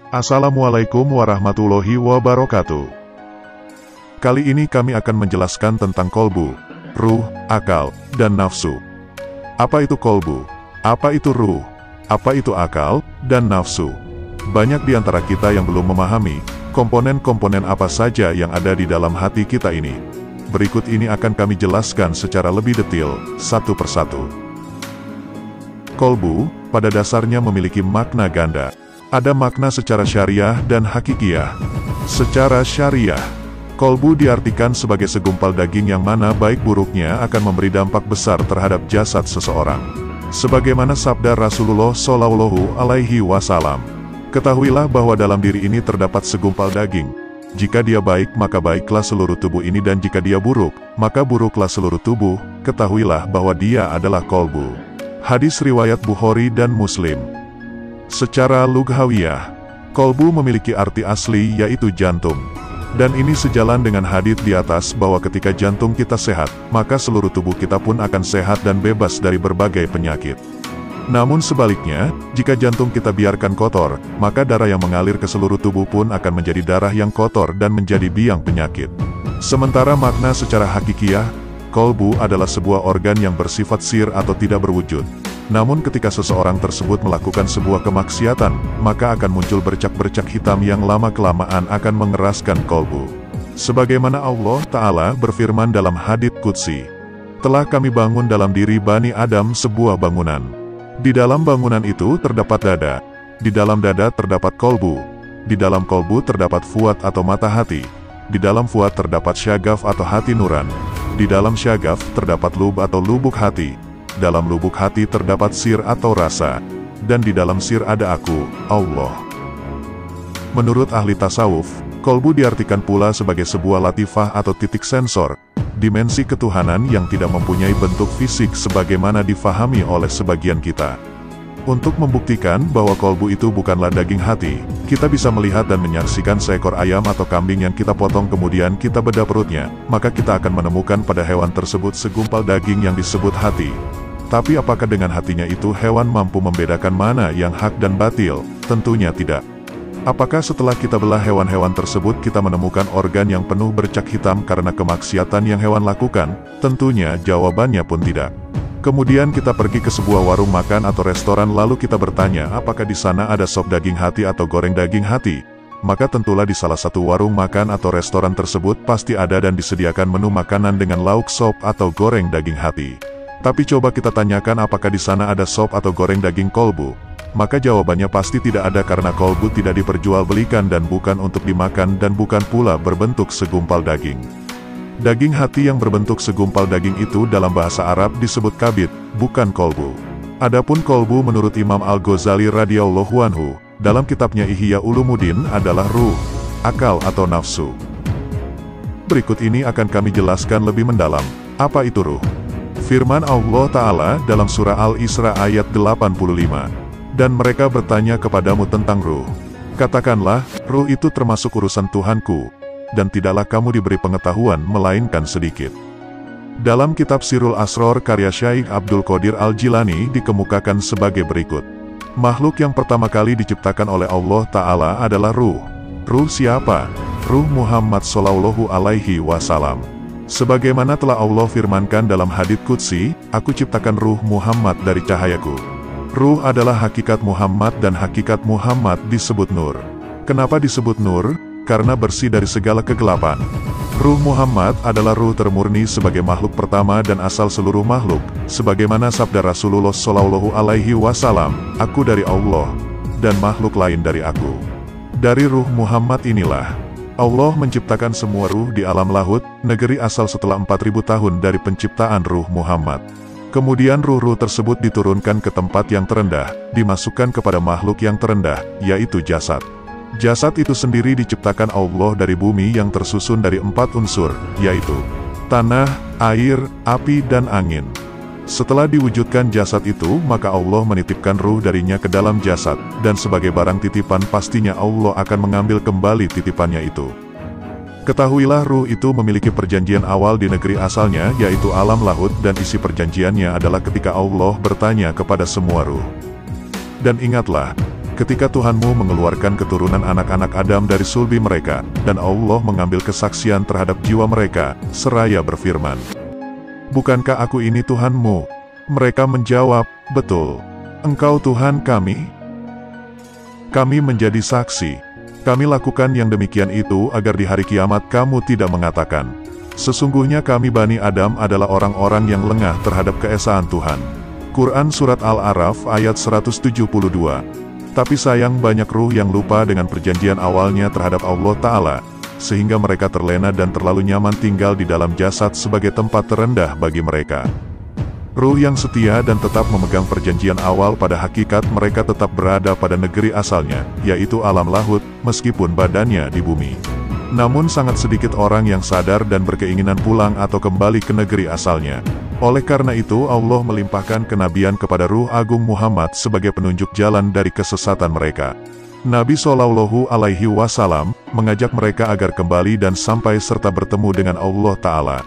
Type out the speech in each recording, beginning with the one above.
Assalamualaikum warahmatullahi wabarakatuh. Kali ini kami akan menjelaskan tentang kolbu, ruh, akal, dan nafsu. Apa itu kolbu? Apa itu ruh? Apa itu akal, dan nafsu? Banyak di antara kita yang belum memahami komponen-komponen apa saja yang ada di dalam hati kita ini. Berikut ini akan kami jelaskan secara lebih detail, satu persatu. Kolbu, pada dasarnya memiliki makna ganda. Ada makna secara syariah dan hakikiyah. Secara syariah, kolbu diartikan sebagai segumpal daging yang mana baik buruknya akan memberi dampak besar terhadap jasad seseorang. Sebagaimana sabda Rasulullah Shallallahu Alaihi Wasallam, ketahuilah bahwa dalam diri ini terdapat segumpal daging. Jika dia baik, maka baiklah seluruh tubuh ini, dan jika dia buruk, maka buruklah seluruh tubuh. Ketahuilah bahwa dia adalah kolbu. Hadis riwayat Bukhari dan Muslim. Secara lughawiyah, kolbu memiliki arti asli yaitu jantung. Dan ini sejalan dengan hadits di atas bahwa ketika jantung kita sehat, maka seluruh tubuh kita pun akan sehat dan bebas dari berbagai penyakit. Namun sebaliknya, jika jantung kita biarkan kotor, maka darah yang mengalir ke seluruh tubuh pun akan menjadi darah yang kotor dan menjadi biang penyakit. Sementara makna secara hakikiyah, kolbu adalah sebuah organ yang bersifat sir atau tidak berwujud. Namun ketika seseorang tersebut melakukan sebuah kemaksiatan, maka akan muncul bercak-bercak hitam yang lama-kelamaan akan mengeraskan kolbu. Sebagaimana Allah Ta'ala berfirman dalam hadits qudsi, telah kami bangun dalam diri Bani Adam sebuah bangunan. Di dalam bangunan itu terdapat dada. Di dalam dada terdapat kolbu. Di dalam kolbu terdapat fuad atau mata hati. Di dalam fuad terdapat syagaf atau hati nuran. Di dalam syagaf terdapat lub atau lubuk hati. Dalam lubuk hati terdapat sir atau rasa, dan di dalam sir ada aku, Allah. Menurut ahli tasawuf, kolbu diartikan pula sebagai sebuah latifah atau titik sensor, dimensi ketuhanan yang tidak mempunyai bentuk fisik sebagaimana difahami oleh sebagian kita. Untuk membuktikan bahwa kolbu itu bukanlah daging hati, kita bisa melihat dan menyaksikan seekor ayam atau kambing yang kita potong kemudian kita bedah perutnya, maka kita akan menemukan pada hewan tersebut segumpal daging yang disebut hati. Tapi apakah dengan hatinya itu hewan mampu membedakan mana yang hak dan batil? Tentunya tidak. Apakah setelah kita belah hewan-hewan tersebut kita menemukan organ yang penuh bercak hitam karena kemaksiatan yang hewan lakukan? Tentunya jawabannya pun tidak. Kemudian kita pergi ke sebuah warung makan atau restoran lalu kita bertanya apakah di sana ada sop daging hati atau goreng daging hati? Maka tentulah di salah satu warung makan atau restoran tersebut pasti ada dan disediakan menu makanan dengan lauk sop atau goreng daging hati. Tapi coba kita tanyakan apakah di sana ada sop atau goreng daging kolbu? Maka jawabannya pasti tidak ada karena kolbu tidak diperjualbelikan dan bukan untuk dimakan dan bukan pula berbentuk segumpal daging. Daging hati yang berbentuk segumpal daging itu dalam bahasa Arab disebut kabid, bukan kolbu. Adapun kolbu menurut Imam Al-Ghazali radhiyallahu anhu, dalam kitabnya Ihya Ulumuddin adalah ruh, akal atau nafsu. Berikut ini akan kami jelaskan lebih mendalam, apa itu ruh. Firman Allah Ta'ala dalam surah Al-Isra ayat 85. Dan mereka bertanya kepadamu tentang ruh. Katakanlah, ruh itu termasuk urusan Tuhanku, dan tidaklah kamu diberi pengetahuan melainkan sedikit. Dalam kitab Sirul Asror karya Syekh Abdul Qadir Al-Jilani dikemukakan sebagai berikut. Makhluk yang pertama kali diciptakan oleh Allah Ta'ala adalah ruh. Ruh siapa? Ruh Muhammad Shallallahu Alaihi Wasallam. Sebagaimana telah Allah firmankan dalam hadits qudsi, aku ciptakan ruh Muhammad dari cahayaku. Ruh adalah hakikat Muhammad dan hakikat Muhammad disebut nur. Kenapa disebut nur? Karena bersih dari segala kegelapan. Ruh Muhammad adalah ruh termurni sebagai makhluk pertama dan asal seluruh makhluk. Sebagaimana sabda Rasulullah Shallallahu Alaihi Wasallam, aku dari Allah, dan makhluk lain dari aku. Dari ruh Muhammad inilah Allah menciptakan semua ruh di alam lahut, negeri asal setelah 4000 tahun dari penciptaan ruh Muhammad. Kemudian ruh-ruh tersebut diturunkan ke tempat yang terendah, dimasukkan kepada makhluk yang terendah, yaitu jasad. Jasad itu sendiri diciptakan Allah dari bumi yang tersusun dari 4 unsur, yaitu tanah, air, api, dan angin. Setelah diwujudkan jasad itu, maka Allah menitipkan ruh darinya ke dalam jasad, dan sebagai barang titipan pastinya Allah akan mengambil kembali titipannya itu. Ketahuilah ruh itu memiliki perjanjian awal di negeri asalnya, yaitu alam lahut, dan isi perjanjiannya adalah ketika Allah bertanya kepada semua ruh. Dan ingatlah, ketika Tuhanmu mengeluarkan keturunan anak-anak Adam dari sulbi mereka, dan Allah mengambil kesaksian terhadap jiwa mereka, seraya berfirman, "Bukankah aku ini Tuhanmu?" Mereka menjawab, "Betul, Engkau Tuhan kami. Kami menjadi saksi. Kami lakukan yang demikian itu agar di hari kiamat kamu tidak mengatakan, 'Sesungguhnya kami Bani Adam adalah orang-orang yang lengah terhadap keesaan Tuhan.'" Quran Surat Al-A'raf ayat 172. Tapi sayang banyak ruh yang lupa dengan perjanjian awalnya terhadap Allah Ta'ala, sehingga mereka terlena dan terlalu nyaman tinggal di dalam jasad sebagai tempat terendah bagi mereka. Ruh yang setia dan tetap memegang perjanjian awal pada hakikat mereka tetap berada pada negeri asalnya, yaitu alam lahut, meskipun badannya di bumi. Namun sangat sedikit orang yang sadar dan berkeinginan pulang atau kembali ke negeri asalnya. Oleh karena itu Allah melimpahkan kenabian kepada Ruh Agung Muhammad sebagai penunjuk jalan dari kesesatan mereka. Nabi Shallallahu Alaihi Wasallam mengajak mereka agar kembali dan sampai serta bertemu dengan Allah Ta'ala.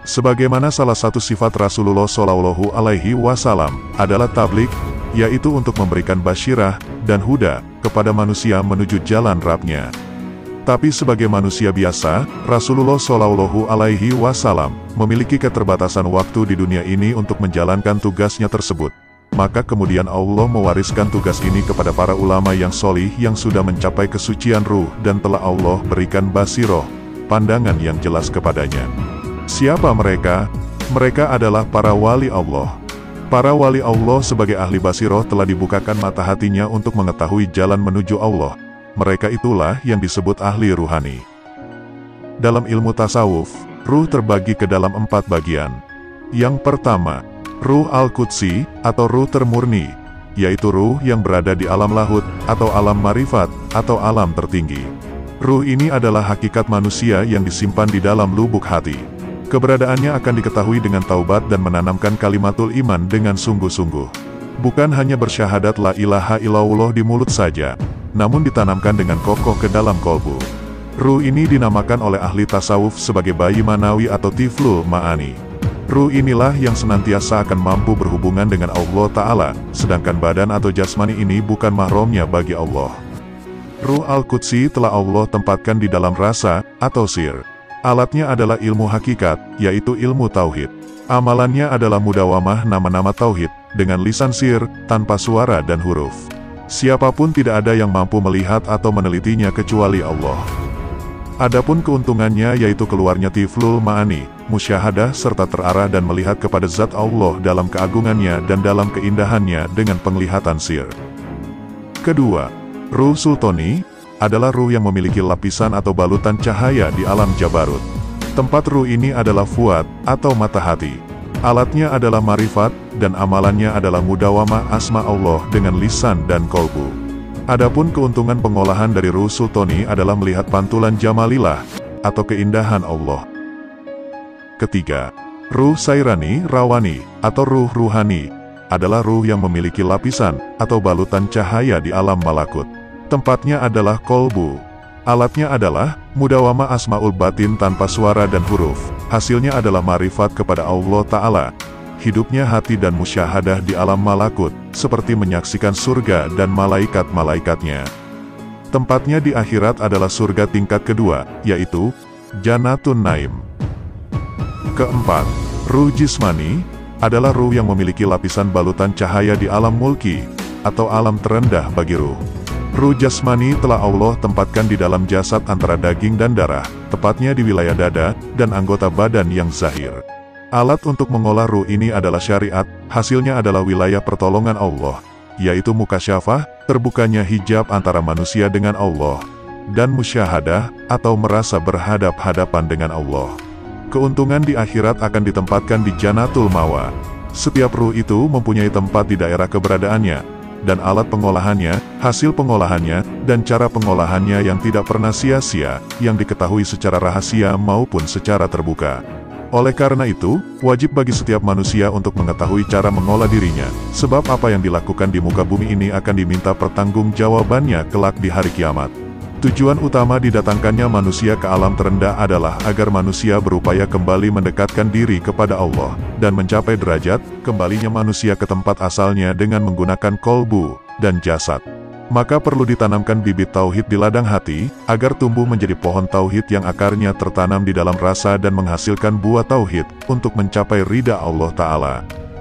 Sebagaimana salah satu sifat Rasulullah Shallallahu Alaihi Wasallam adalah tablik, yaitu untuk memberikan basyirah dan huda kepada manusia menuju jalan Rabb-Nya. Tapi sebagai manusia biasa, Rasulullah Shallallahu Alaihi Wasallam memiliki keterbatasan waktu di dunia ini untuk menjalankan tugasnya tersebut. Maka kemudian Allah mewariskan tugas ini kepada para ulama yang solih yang sudah mencapai kesucian ruh dan telah Allah berikan basiroh, pandangan yang jelas kepadanya. Siapa mereka? Mereka adalah para wali Allah. Para wali Allah sebagai ahli basiroh telah dibukakan mata hatinya untuk mengetahui jalan menuju Allah. Mereka itulah yang disebut ahli ruhani. Dalam ilmu tasawuf, ruh terbagi ke dalam 4 bagian. Yang pertama, ruh al-Qudsi, atau ruh termurni, yaitu ruh yang berada di alam lahut, atau alam marifat, atau alam tertinggi. Ruh ini adalah hakikat manusia yang disimpan di dalam lubuk hati. Keberadaannya akan diketahui dengan taubat dan menanamkan kalimatul iman dengan sungguh-sungguh. Bukan hanya bersyahadat la ilaha illallah di mulut saja, namun ditanamkan dengan kokoh ke dalam kolbu. Ruh ini dinamakan oleh ahli tasawuf sebagai bayi manawi atau tiflul ma'ani. Ruh inilah yang senantiasa akan mampu berhubungan dengan Allah Ta'ala, sedangkan badan atau jasmani ini bukan mahramnya bagi Allah. Ruh al-Qudsi telah Allah tempatkan di dalam rasa, atau sir. Alatnya adalah ilmu hakikat, yaitu ilmu tauhid. Amalannya adalah mudawamah nama-nama tauhid, dengan lisan sir, tanpa suara dan huruf. Siapapun tidak ada yang mampu melihat atau menelitinya kecuali Allah. Adapun keuntungannya yaitu keluarnya tiflul ma'ani, musyahadah serta terarah dan melihat kepada zat Allah dalam keagungannya dan dalam keindahannya dengan penglihatan sir. Kedua, ruh sultani adalah ruh yang memiliki lapisan atau balutan cahaya di alam jabarut. Tempat ruh ini adalah fuad, atau mata hati. Alatnya adalah marifat, dan amalannya adalah mudawamah asma Allah dengan lisan dan kolbu. Adapun keuntungan pengolahan dari ruh sultani adalah melihat pantulan jamalilah, atau keindahan Allah. Ketiga, ruh sairani rawani, atau ruh ruhani, adalah ruh yang memiliki lapisan, atau balutan cahaya di alam malakut. Tempatnya adalah kolbu. Alatnya adalah mudawamah asmaul batin tanpa suara dan huruf. Hasilnya adalah marifat kepada Allah Ta'ala. Hidupnya hati dan musyahadah di alam malakut, seperti menyaksikan surga dan malaikat-malaikatnya. Tempatnya di akhirat adalah surga tingkat kedua, yaitu Jannatun Naim. Keempat, ruh jismani adalah ruh yang memiliki lapisan balutan cahaya di alam mulki, atau alam terendah bagi ruh. Ruh jasmani telah Allah tempatkan di dalam jasad antara daging dan darah, tepatnya di wilayah dada, dan anggota badan yang zahir. Alat untuk mengolah ruh ini adalah syariat, hasilnya adalah wilayah pertolongan Allah, yaitu mukasyafah, terbukanya hijab antara manusia dengan Allah, dan musyahadah, atau merasa berhadap-hadapan dengan Allah. Keuntungan di akhirat akan ditempatkan di Jannatul Mawa. Setiap ruh itu mempunyai tempat di daerah keberadaannya, dan alat pengolahannya, hasil pengolahannya, dan cara pengolahannya yang tidak pernah sia-sia, yang diketahui secara rahasia maupun secara terbuka. Oleh karena itu, wajib bagi setiap manusia untuk mengetahui cara mengolah dirinya, sebab apa yang dilakukan di muka bumi ini akan diminta pertanggungjawabannya kelak di hari kiamat. Tujuan utama didatangkannya manusia ke alam terendah adalah agar manusia berupaya kembali mendekatkan diri kepada Allah, dan mencapai derajat kembalinya manusia ke tempat asalnya dengan menggunakan kolbu dan jasad. Maka perlu ditanamkan bibit tauhid di ladang hati, agar tumbuh menjadi pohon tauhid yang akarnya tertanam di dalam rasa dan menghasilkan buah tauhid, untuk mencapai ridha Allah Ta'ala.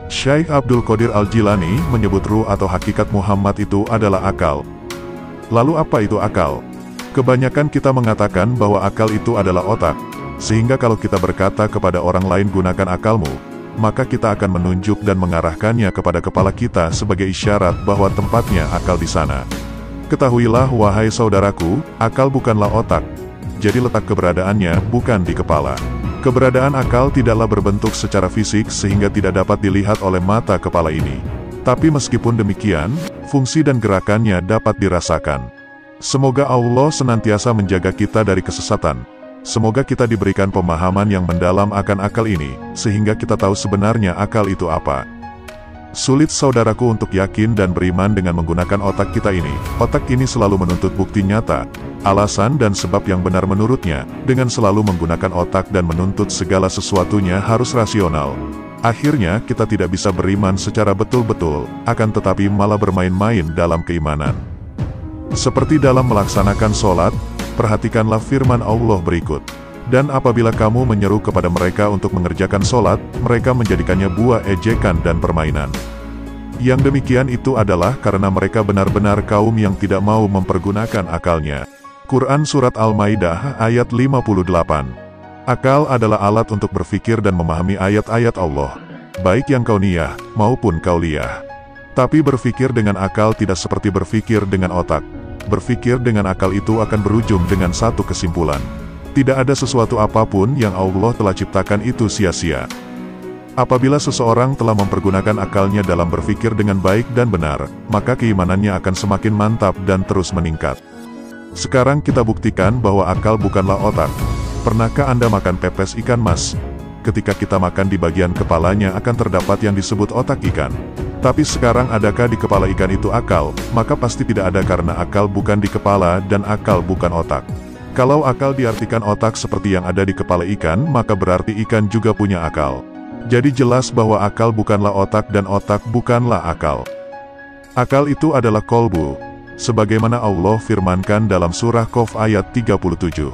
Syekh Abdul Qadir Al-Jilani menyebut ruh atau hakikat Muhammad itu adalah akal. Lalu apa itu akal? Kebanyakan kita mengatakan bahwa akal itu adalah otak, sehingga kalau kita berkata kepada orang lain gunakan akalmu, maka kita akan menunjuk dan mengarahkannya kepada kepala kita sebagai isyarat bahwa tempatnya akal di sana. Ketahuilah wahai saudaraku, akal bukanlah otak, jadi letak keberadaannya bukan di kepala. Keberadaan akal tidaklah berbentuk secara fisik sehingga tidak dapat dilihat oleh mata kepala ini. Tapi meskipun demikian, fungsi dan gerakannya dapat dirasakan. Semoga Allah senantiasa menjaga kita dari kesesatan. Semoga kita diberikan pemahaman yang mendalam akan akal ini, sehingga kita tahu sebenarnya akal itu apa. Sulit saudaraku untuk yakin dan beriman dengan menggunakan otak kita ini. Otak ini selalu menuntut bukti nyata, alasan dan sebab yang benar menurutnya. Dengan selalu menggunakan otak dan menuntut segala sesuatunya harus rasional, akhirnya kita tidak bisa beriman secara betul-betul, akan tetapi malah bermain-main dalam keimanan. Seperti dalam melaksanakan sholat, perhatikanlah firman Allah berikut. Dan apabila kamu menyeru kepada mereka untuk mengerjakan sholat, mereka menjadikannya buah ejekan dan permainan. Yang demikian itu adalah karena mereka benar-benar kaum yang tidak mau mempergunakan akalnya. Quran Surat Al-Maidah ayat 58. Akal adalah alat untuk berfikir dan memahami ayat-ayat Allah, baik yang kauniyah maupun kauliyah. Tapi berfikir dengan akal tidak seperti berfikir dengan otak. Berfikir dengan akal itu akan berujung dengan satu kesimpulan. Tidak ada sesuatu apapun yang Allah telah ciptakan itu sia-sia. Apabila seseorang telah mempergunakan akalnya dalam berfikir dengan baik dan benar, maka keimanannya akan semakin mantap dan terus meningkat. Sekarang kita buktikan bahwa akal bukanlah otak. Pernahkah Anda makan pepes ikan mas? Ketika kita makan di bagian kepalanya akan terdapat yang disebut otak ikan. Tapi sekarang adakah di kepala ikan itu akal? Maka pasti tidak ada karena akal bukan di kepala dan akal bukan otak. Kalau akal diartikan otak seperti yang ada di kepala ikan, maka berarti ikan juga punya akal. Jadi jelas bahwa akal bukanlah otak dan otak bukanlah akal. Akal itu adalah kolbu, sebagaimana Allah firmankan dalam surah Qaf ayat 37.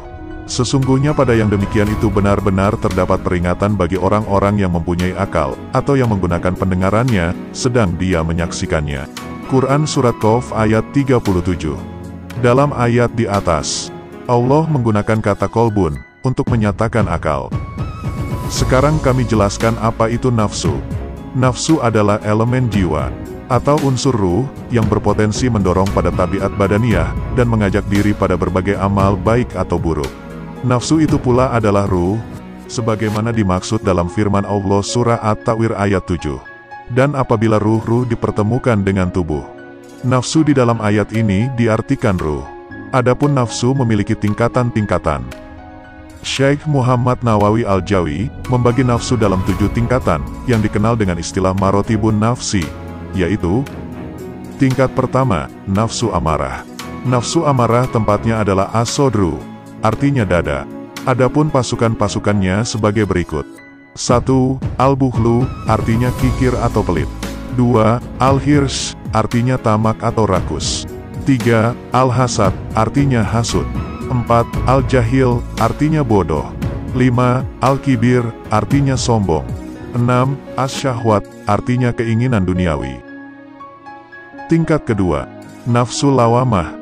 Sesungguhnya pada yang demikian itu benar-benar terdapat peringatan bagi orang-orang yang mempunyai akal, atau yang menggunakan pendengarannya, sedang dia menyaksikannya. Quran Surat Qaf ayat 37. Dalam ayat di atas, Allah menggunakan kata kolbun, untuk menyatakan akal. Sekarang kami jelaskan apa itu nafsu. Nafsu adalah elemen jiwa, atau unsur ruh, yang berpotensi mendorong pada tabiat badaniyah, dan mengajak diri pada berbagai amal baik atau buruk. Nafsu itu pula adalah ruh, sebagaimana dimaksud dalam firman Allah surah At-Ta'wir ayat 7. Dan apabila ruh-ruh dipertemukan dengan tubuh. Nafsu di dalam ayat ini diartikan ruh. Adapun nafsu memiliki tingkatan-tingkatan. Syekh Muhammad Nawawi Al-Jawi membagi nafsu dalam 7 tingkatan, yang dikenal dengan istilah marotibun nafsi, yaitu: tingkat pertama, nafsu amarah. Nafsu amarah tempatnya adalah as-sodru, artinya dada. Adapun pasukan-pasukannya sebagai berikut. 1. Al-bukhlu, artinya kikir atau pelit. 2. Al-hirsh, artinya tamak atau rakus. 3. Al-hasad, artinya hasud. 4. Al-jahil, artinya bodoh. 5. Al-kibir, artinya sombong. 6. As-syahwat, artinya keinginan duniawi. Tingkat kedua, nafsu lawamah.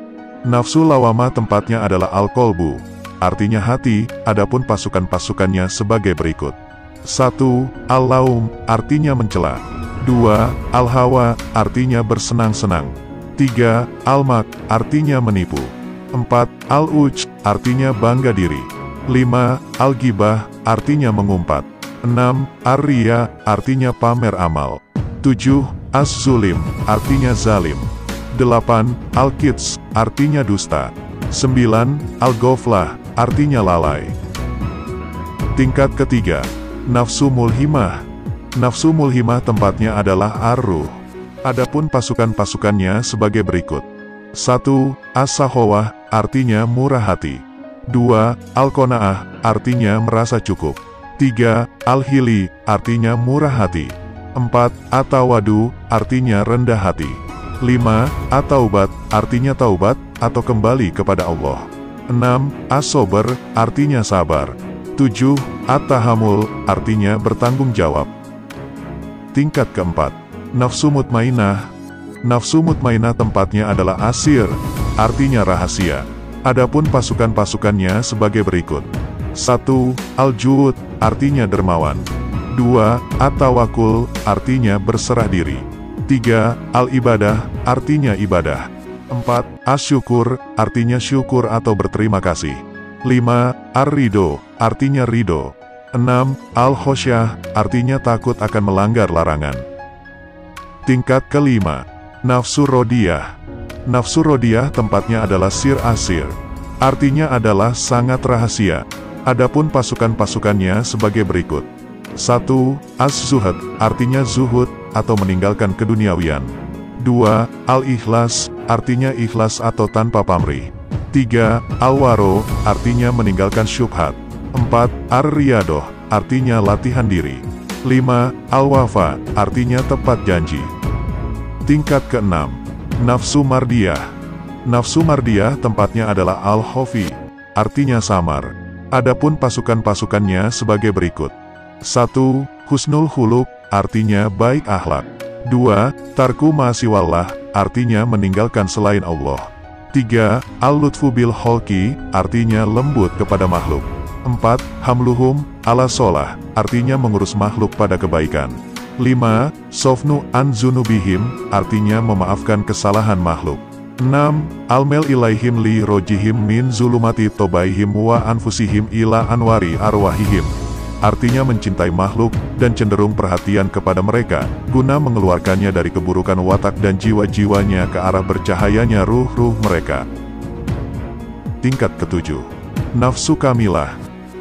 Nafsu lawamah tempatnya adalah al-kolbu, artinya hati, adapun pasukan-pasukannya sebagai berikut. 1. Al-laum, artinya mencela. 2. Al-hawa, artinya bersenang-senang. 3. Al-mak, artinya menipu. 4. Al-uj, artinya bangga diri. 5. Al-gibah, artinya mengumpat. 6. Ar-riya, artinya pamer amal. 7. Az-zulim, artinya zalim. 8. Al-kits, artinya dusta. 9. Al-ghaflah, artinya lalai. Tingkat ketiga, nafsu mulhimah. Nafsu mulhimah tempatnya adalah ar-ruh. Adapun pasukan-pasukannya sebagai berikut. 1. As-sahawah, artinya murah hati. 2. Al-qanaah, artinya merasa cukup. 3. Al-hili, artinya murah hati. 4. At-tawadu, artinya rendah hati. 5. At-taubat, artinya taubat, atau kembali kepada Allah. 6. As-sober, artinya sabar. 7. At-tahamul, artinya bertanggung jawab. Tingkat keempat, nafsu mutmainah. Nafsu mutmainah tempatnya adalah asir, artinya rahasia. Adapun pasukan-pasukannya sebagai berikut. 1. Al-jud, artinya dermawan. 2. At-tawakul, artinya berserah diri. 3. Al-ibadah, artinya ibadah. 4. As-syukur, artinya syukur atau berterima kasih. 5. Ar-ridho, artinya ridho. 6. Al-khosyah, artinya takut akan melanggar larangan. Tingkat kelima, nafsu rodiyah. Nafsu rodiyah tempatnya adalah sir asir, artinya adalah sangat rahasia. Adapun pasukan-pasukannya sebagai berikut. 1. Az-zuhud, artinya zuhud, atau meninggalkan keduniawian. 2. Al-ikhlas, artinya ikhlas atau tanpa pamrih. 3. Al-waro, artinya meninggalkan syubhat. 4. Ar-riyadoh, artinya latihan diri. 5. Al-wafa, artinya tepat janji. Tingkat keenam, nafsu mardiyah. Nafsu mardiyah tempatnya adalah al-khofi, artinya samar. Adapun pasukan-pasukannya sebagai berikut. 1. Husnul khuluq, artinya baik akhlak. 2. Tarku ma'asiwallah, artinya meninggalkan selain Allah. 3. Al-lutfu bil kholqi, artinya lembut kepada makhluk. 4. Hamluhum ala sholah, artinya mengurus makhluk pada kebaikan. 5. Sofnu an zunubihim, artinya memaafkan kesalahan makhluk. 6. Almel ilaihim li rojihim min zulumati tobaihim wa anfusihim ila anwari arwahihim, artinya mencintai makhluk dan cenderung perhatian kepada mereka, guna mengeluarkannya dari keburukan watak dan jiwa-jiwanya ke arah bercahayanya ruh-ruh mereka. Tingkat ketujuh, nafsu kamilah.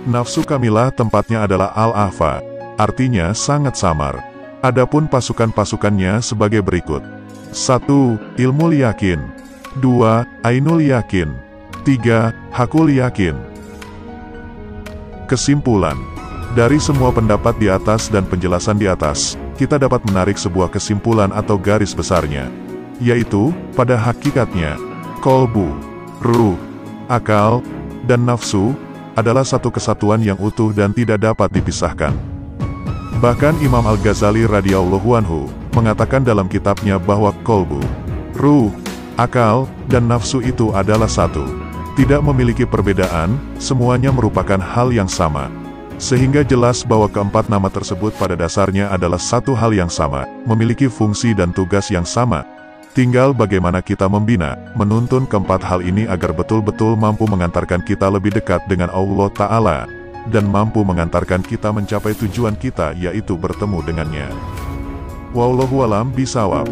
Nafsu kamilah tempatnya adalah al-afa, artinya sangat samar. Adapun pasukan-pasukannya sebagai berikut. 1. Ilmul yakin. 2. Ainul yakin. 3. Hakul yakin. Kesimpulan. Dari semua pendapat di atas dan penjelasan di atas, kita dapat menarik sebuah kesimpulan atau garis besarnya, yaitu, pada hakikatnya, kolbu, ruh, akal, dan nafsu, adalah satu kesatuan yang utuh dan tidak dapat dipisahkan. Bahkan Imam Al-Ghazali radhiyallahu anhu mengatakan dalam kitabnya bahwa kolbu, ruh, akal, dan nafsu itu adalah satu. Tidak memiliki perbedaan, semuanya merupakan hal yang sama. Sehingga jelas bahwa keempat nama tersebut pada dasarnya adalah satu hal yang sama, memiliki fungsi dan tugas yang sama. Tinggal bagaimana kita membina, menuntun keempat hal ini agar betul-betul mampu mengantarkan kita lebih dekat dengan Allah Ta'ala, dan mampu mengantarkan kita mencapai tujuan kita yaitu bertemu dengannya. Wallahu a'lam bishawab.